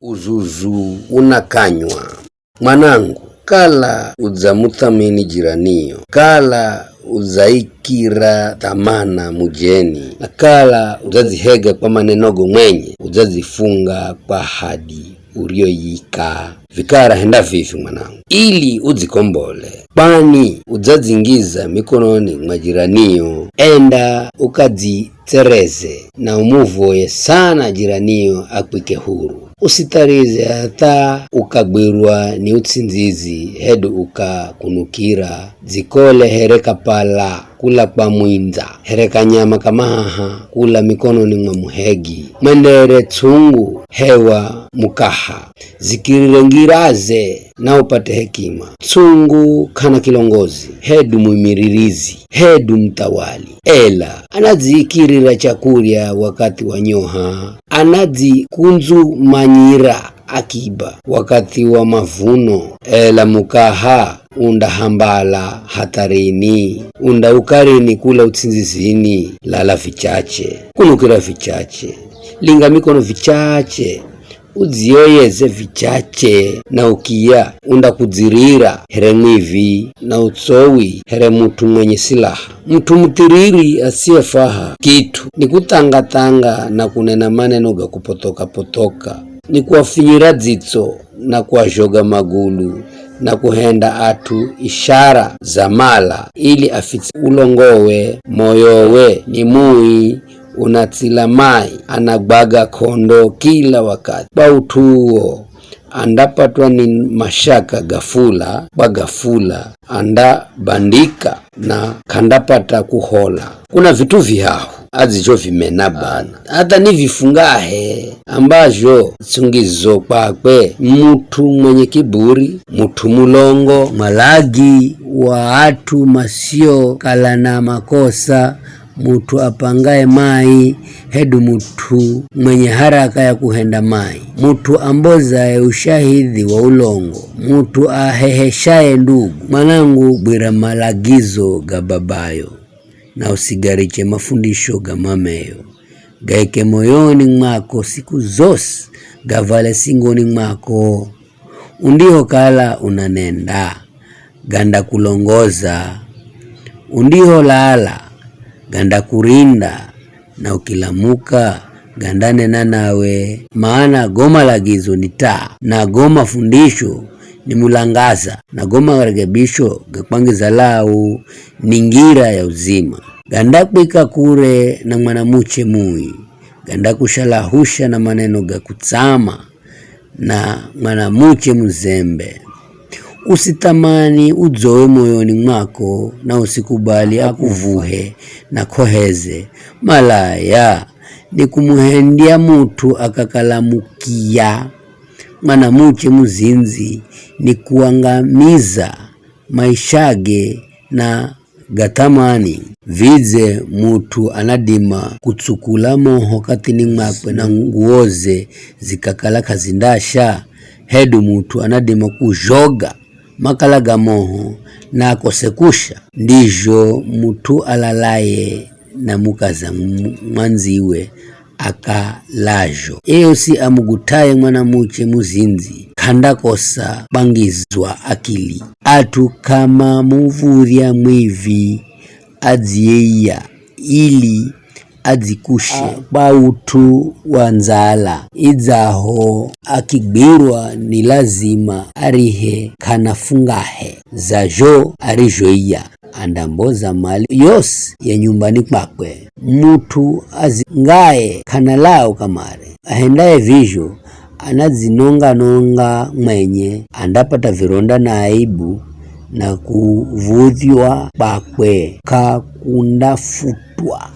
uzuzu unakanywa. Mwanangu, kala uzamuthamini jiranio, kala uzaikira thamana mujeni, na kala uzazihega kwa manenogo mwenye, uzazifunga kwa hadi urioyika. Vikara henda vivi mwanangu, ili uzikombole, kwani uzazingiza mikononi majiranio. Enda ukazitereze na umuvoye sana jiranio akwike huru. Usitarize hata ukagwirwa ni utsinzizi hedu ukakunukira. Zikole hereka pala kula kwa mwinza, hereka nyama kamaha kula mikononi mwa muhegi. Mwendere tsungu hewa mukaha, zikirire ngiraze na upate hekima. Tsungu kana kilongozi hedu muimiririzi, hedu mtawali. Ela anazikirira chakurya wakati wa nyoha, anazikunzu manyira akiba wakati wa mavuno. Ela mukaha unda hambala hatarini, unda ukarini kula utsinzizini. Lala vichache, kunukira vichache, linga mikono vichache, uzioyeze vichache. Na ukia unda kudzirira here mwivi na utsowi here mutu mwenye silaha. Mtu mutiriri asiyefaha kitu ni kutangatanga na kunena maneno ga kupotoka potoka, ni kuwafinyira dzitso na kuwajoga magulu na kuhenda atu ishara za mala ili afitsi ulongowe. Moyowe ni mui unatsila mai, anagbaga kondo kila wakati. Kwa utuo andapatwa ni mashaka gafula, kwa gafula anda bandika na kandapata kuhola. Kuna vitu vihahu azijo vimena bana, hata ni vifungahe ambajo tsungizo kwakwe. Mutu mwenye kiburi, mutu mulongo, malagi wa atu masio kalana makosa, mutu apangae mai hedu mutu mwenye haraka ya kuhenda mai, mutu ambozae ushahidi wa ulongo, mutu aheheshae ndugu. Mwanangu, bwira malagizo ga babayo na usigariche mafundisho ga mameyo. Gaeke moyoni mwako siku zose, gavale singoni mwako. Undiho kala unanenda, ganda kulongoza. Undiho lala, ganda kurinda. Na ukilamuka, gandane na nawe. Maana goma lagizo ni taa, na goma fundisho ni mulangaza, na goma warekebisho gakwangiza lau ni ngira ya uzima. Ganda kwika kure na mwanamuche mui, ganda kushalahusha na maneno gakutsama na mwanamuche mzembe. Usitamani uzoe moyoni mwako, na usikubali akuvuhe na koheze. Malaya ni kumuhendia mutu akakalamukia. Mwanamuche muzinzi ni kuangamiza maishage na gatamani. Vize mutu anadima kutsukula moho katini mwakwe na nguoze zikakala kazindasha. Hedu mutu anadima kujoga makalaga moho na akosekusha. Ndijo mutu alalaye na mukaza mwanziwe akalajo. Eyo si amugutaye mwanamuche muzinzi, kanda kosa bangizwa akili. Atu kama muvurya mwivi adzieya ili adzikushe bautu wanzala. Idzaho akigwirwa ni lazima arihe kanafungahe zajo arijoia. Andamboza mali yose ya nyumbani kwakwe. Mutu azingaye kanalao kamare, ahendaye vijo anazinonga nonga mwenye. Andapata vironda na aibu na kuvudhiwa kwakwe kakundafutwa.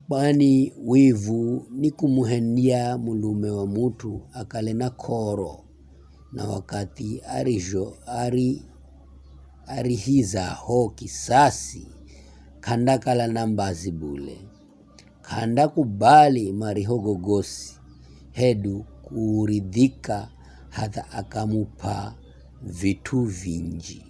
kwani wivu ni kumuhendia mulume wa mutu akale na koro, na wakati arihiza ho kisasi kanda kala na mbazi bule, kanda kubali mariho gogosi hedu kuridhika hata akamupa vitu vinji.